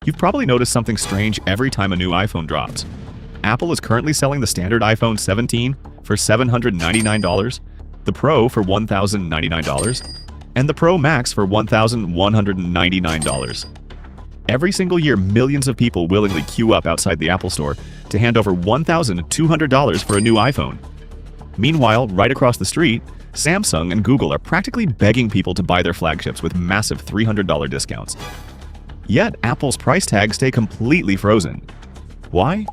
You've probably noticed something strange every time a new iPhone drops. Apple is currently selling the standard iPhone 17 for $799, the Pro for $1,099, and the Pro Max for $1,199. Every single year, millions of people willingly queue up outside the Apple Store to hand over $1,200 for a new iPhone. Meanwhile, right across the street, Samsung and Google are practically begging people to buy their flagships with massive $300 discounts. Yet, Apple's price tags stay completely frozen. Why?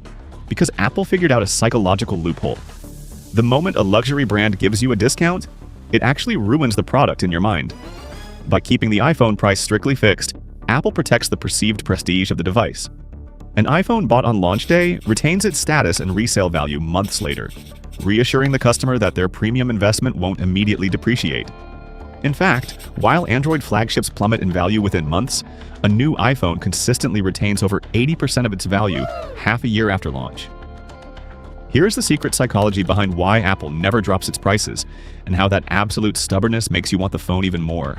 Because Apple figured out a psychological loophole. The moment a luxury brand gives you a discount, it actually ruins the product in your mind. By keeping the iPhone price strictly fixed, Apple protects the perceived prestige of the device. An iPhone bought on launch day retains its status and resale value months later, reassuring the customer that their premium investment won't immediately depreciate. In fact, while Android flagships plummet in value within months, a new iPhone consistently retains over 80% of its value half a year after launch. Here's the secret psychology behind why Apple never drops its prices, and how that absolute stubbornness makes you want the phone even more.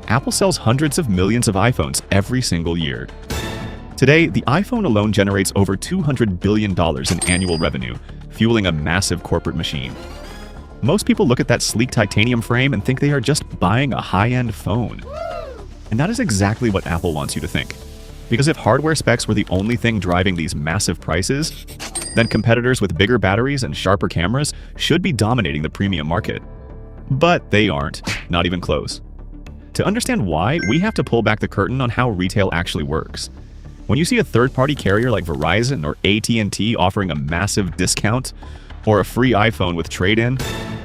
Apple sells hundreds of millions of iPhones every single year. Today, the iPhone alone generates over $200 billion in annual revenue, fueling a massive corporate machine. Most people look at that sleek titanium frame and think they are just buying a high-end phone. And that is exactly what Apple wants you to think. Because if hardware specs were the only thing driving these massive prices, then competitors with bigger batteries and sharper cameras should be dominating the premium market. But they aren't, not even close. To understand why, we have to pull back the curtain on how retail actually works. When you see a third-party carrier like Verizon or AT&T offering a massive discount, or a free iPhone with trade-in,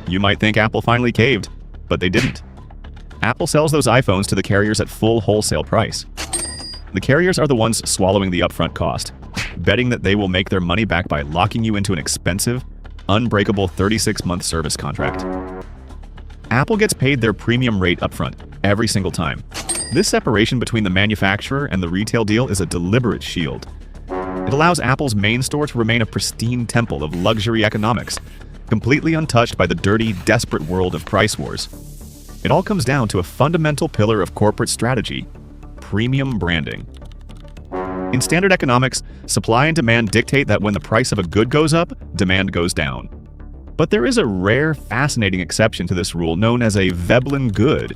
you might think Apple finally caved, but they didn't. Apple sells those iPhones to the carriers at full wholesale price. The carriers are the ones swallowing the upfront cost, betting that they will make their money back by locking you into an expensive, unbreakable 36-month service contract. Apple gets paid their premium rate upfront every single time. This separation between the manufacturer and the retail deal is a deliberate shield. It allows Apple's main store to remain a pristine temple of luxury economics, completely untouched by the dirty, desperate world of price wars. It all comes down to a fundamental pillar of corporate strategy: premium branding. In standard economics, supply and demand dictate that when the price of a good goes up, demand goes down. But there is a rare, fascinating exception to this rule known as a Veblen good,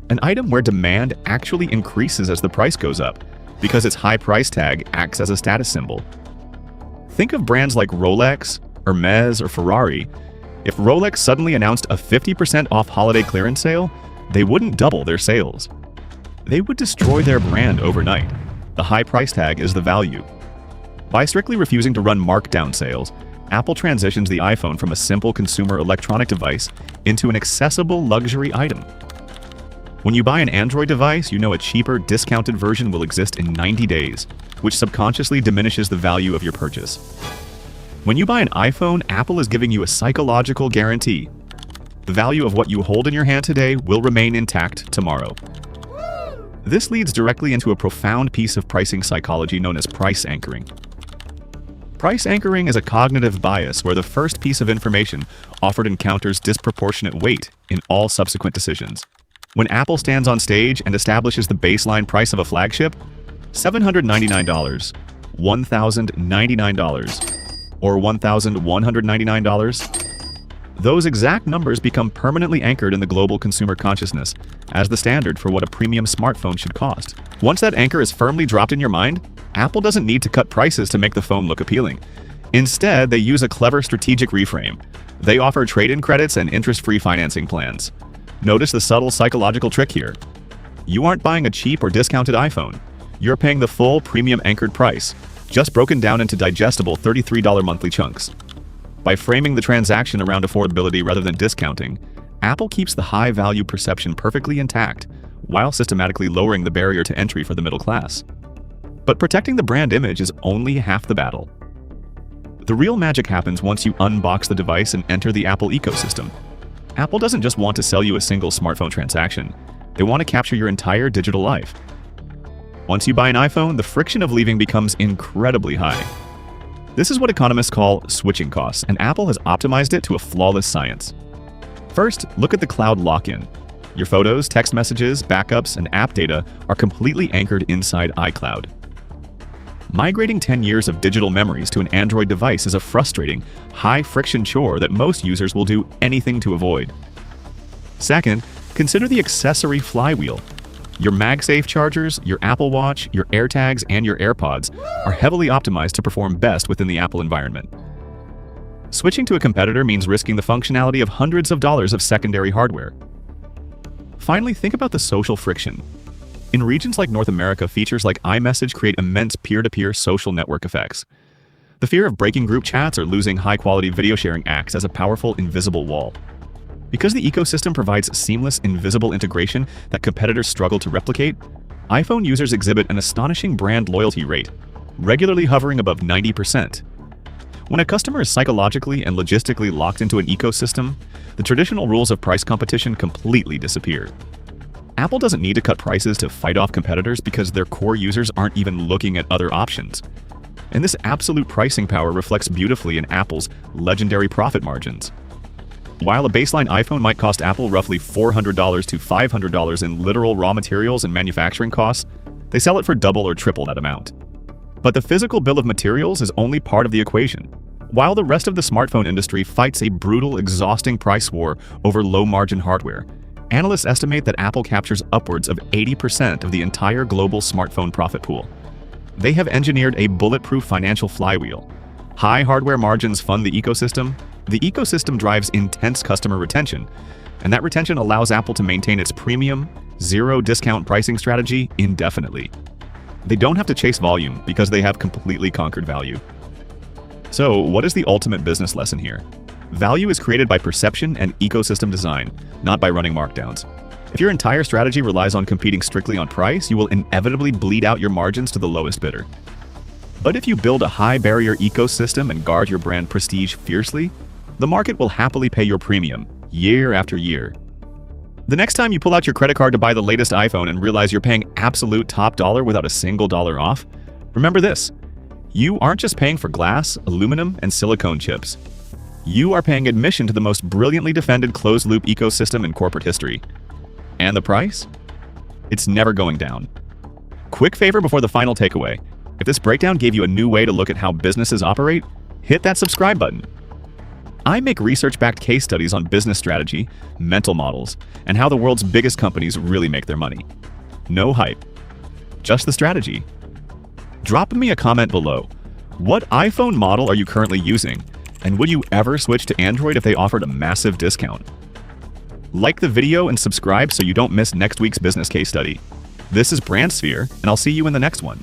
an item where demand actually increases as the price goes up, because its high price tag acts as a status symbol. Think of brands like Rolex, Hermes, or Ferrari. If Rolex suddenly announced a 50% off holiday clearance sale, they wouldn't double their sales. They would destroy their brand overnight. The high price tag is the value. By strictly refusing to run markdown sales, Apple transitions the iPhone from a simple consumer electronic device into an accessible luxury item. When you buy an Android device, you know a cheaper, discounted version will exist in 90 days, which subconsciously diminishes the value of your purchase. When you buy an iPhone, Apple is giving you a psychological guarantee. The value of what you hold in your hand today will remain intact tomorrow. This leads directly into a profound piece of pricing psychology known as price anchoring. Price anchoring is a cognitive bias where the first piece of information offered encounters disproportionate weight in all subsequent decisions. When Apple stands on stage and establishes the baseline price of a flagship, $799, $1,099, or $1,199, those exact numbers become permanently anchored in the global consumer consciousness as the standard for what a premium smartphone should cost. Once that anchor is firmly dropped in your mind, Apple doesn't need to cut prices to make the phone look appealing. Instead, they use a clever strategic reframe. They offer trade-in credits and interest-free financing plans. Notice the subtle psychological trick here. You aren't buying a cheap or discounted iPhone. You're paying the full premium anchored price, just broken down into digestible $33 monthly chunks. By framing the transaction around affordability rather than discounting, Apple keeps the high-value perception perfectly intact, while systematically lowering the barrier to entry for the middle class. But protecting the brand image is only half the battle. The real magic happens once you unbox the device and enter the Apple ecosystem. Apple doesn't just want to sell you a single smartphone transaction. They want to capture your entire digital life. Once you buy an iPhone, the friction of leaving becomes incredibly high. This is what economists call switching costs, and Apple has optimized it to a flawless science. First, look at the cloud lock-in. Your photos, text messages, backups, and app data are completely anchored inside iCloud. Migrating 10 years of digital memories to an Android device is a frustrating, high-friction chore that most users will do anything to avoid. Second, consider the accessory flywheel. Your MagSafe chargers, your Apple Watch, your AirTags, and your AirPods are heavily optimized to perform best within the Apple environment. Switching to a competitor means risking the functionality of hundreds of dollars of secondary hardware. Finally, think about the social friction. In regions like North America, features like iMessage create immense peer-to-peer social network effects. The fear of breaking group chats or losing high-quality video sharing acts as a powerful invisible wall. Because the ecosystem provides seamless, invisible integration that competitors struggle to replicate, iPhone users exhibit an astonishing brand loyalty rate, regularly hovering above 90%. When a customer is psychologically and logistically locked into an ecosystem, the traditional rules of price competition completely disappear. Apple doesn't need to cut prices to fight off competitors because their core users aren't even looking at other options. And this absolute pricing power reflects beautifully in Apple's legendary profit margins. While a baseline iPhone might cost Apple roughly $400 to $500 in literal raw materials and manufacturing costs, they sell it for double or triple that amount. But the physical bill of materials is only part of the equation. While the rest of the smartphone industry fights a brutal, exhausting price war over low-margin hardware, analysts estimate that Apple captures upwards of 80% of the entire global smartphone profit pool. They have engineered a bulletproof financial flywheel. High hardware margins fund the ecosystem drives intense customer retention, and that retention allows Apple to maintain its premium, zero-discount pricing strategy indefinitely. They don't have to chase volume because they have completely conquered value. So, what is the ultimate business lesson here? Value is created by perception and ecosystem design, not by running markdowns. If your entire strategy relies on competing strictly on price, you will inevitably bleed out your margins to the lowest bidder. But if you build a high-barrier ecosystem and guard your brand prestige fiercely, the market will happily pay your premium, year after year. The next time you pull out your credit card to buy the latest iPhone and realize you're paying absolute top dollar without a single dollar off, remember this: you aren't just paying for glass, aluminum, and silicone chips. You are paying admission to the most brilliantly defended closed-loop ecosystem in corporate history. And the price? It's never going down. Quick favor before the final takeaway. If this breakdown gave you a new way to look at how businesses operate, hit that subscribe button. I make research-backed case studies on business strategy, mental models, and how the world's biggest companies really make their money. No hype, just the strategy. Drop me a comment below. What iPhone model are you currently using? And would you ever switch to Android if they offered a massive discount? Like the video and subscribe so you don't miss next week's business case study. This is BrandSphere, and I'll see you in the next one.